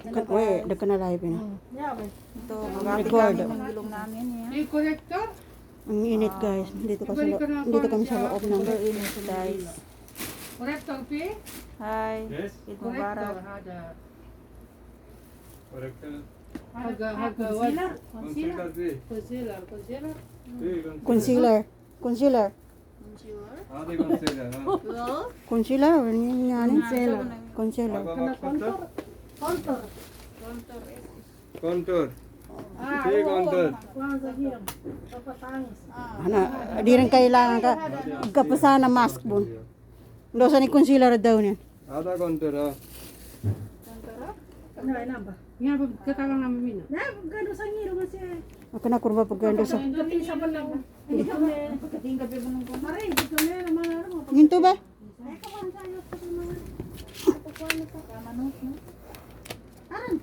Weh, dekat na live na. Ito, Record. magagamit ng gulong namin. Yan. Yung connector? Ang init guys. Dito kami sa loob ng Init guys. Connector P? Hi. Yes. Eid Connector. Mubarak. Hada. Corrector. Haga what? Concealer B. Concealer. Concealer? concealer. Concealer. आधे concealer हाँ. Concealer. Yan. Concealer. Agua max contour. Contour. Contour. Ah, P contour. Kwanza hiyo. Papatangis. Ano, di rin kailangan ka kapasa na mask bon. Dosa ni concealer daw niya. आधा contour हाँ. Ano ay namba? Nga ba katawang namin mina? Na, gano sa ngiro kasi. Ako na kurba pagkando sa. Gabi sa balaw. Dito na. Pagdating gabi mo nung kumain. Maray, dito na naman ano. Ginto ba? Ay, kawan tayo sa mga. Manok, no? Aran.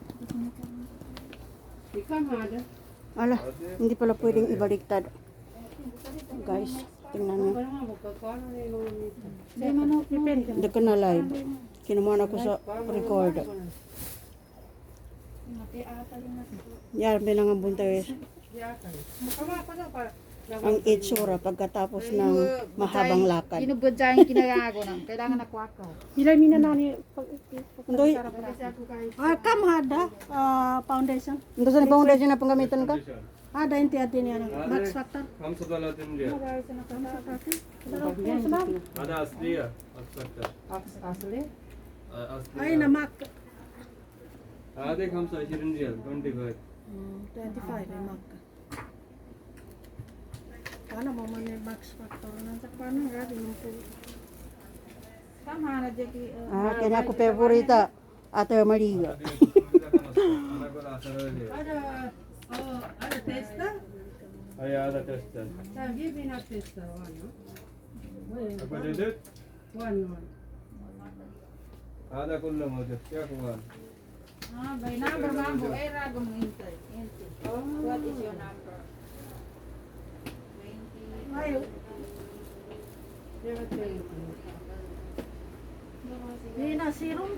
Ikaw hada. Ala, hindi pala pwedeng ibaliktad. Guys, tingnan niyo. Parang nga magkakaano na yung mga nito. Hindi manok, no? Depende. Dekat na live. Kinuman ako sa record. Mati ata yung nasa. Yan, bilang ang buntay. Ang itsura pagkatapos ng mahabang lakad. Pinubudya yung kinagago na. Kailangan nakwakaw. Ilay mina nani Undoy, kam hada foundation. undoy sa foundation na panggamitan ka? Ada inti atin yan. Max factor. हम सब वाला दिन लिया. आधा असली है. अच्छा. Asli. असली. Ay na mak आधे हम सब शिरिन रियल 25. 25 ay mak. Paano mo man yung max factor na sa paano grabe mo po. Tama na dyan ki... Kaya ako favorita. Ate Maria. अना को आसर है. Ada testa? अरे आधा टेस्ट है. Sabi bina testa one. अब दे दे. One. आधा कुल्ला मुझे क्या हुआ? Ah, by number mambo. Eh, rago mo hintay. What is your number? 20. Ay. Bina serum.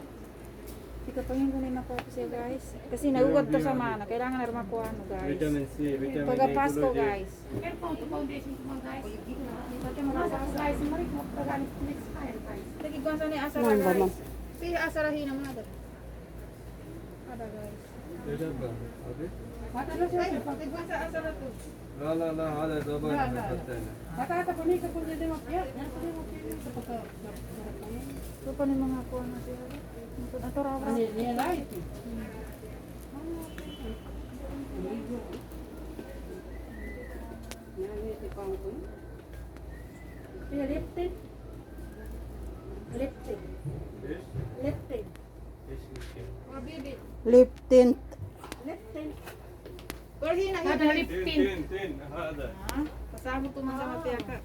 Ikatungin ko na po siya guys. Kasi naugad to sa mana. Kailangan na makuha no guys. Vitamin C vitamin Pagka Pasko guys. Foundation ko guys. Pati mga Guys, mari mo pagani next time guys. Lagi ko sa ni asara Ma'am, ma'am. guys. Piha asarahin naman ada. Ada guys. इधर बा अबे Mata na siya. Pati ko sa asara to. ला ला ला आधा दबा करते हैं. Mata ata ko ni ka kung dito mo piya. Yan ko mo piya sa pagka. Ito pa ni mga kuha na siya. Ito raw. Ani ni light. Piya lipstick. Lipstick. Lipstick. Mga bibi. Lip tint. Lipstick. Pwede na Ada yun. lip तीन tint. तीन तीन आधा. Ha? Kasama to man sa matiaka.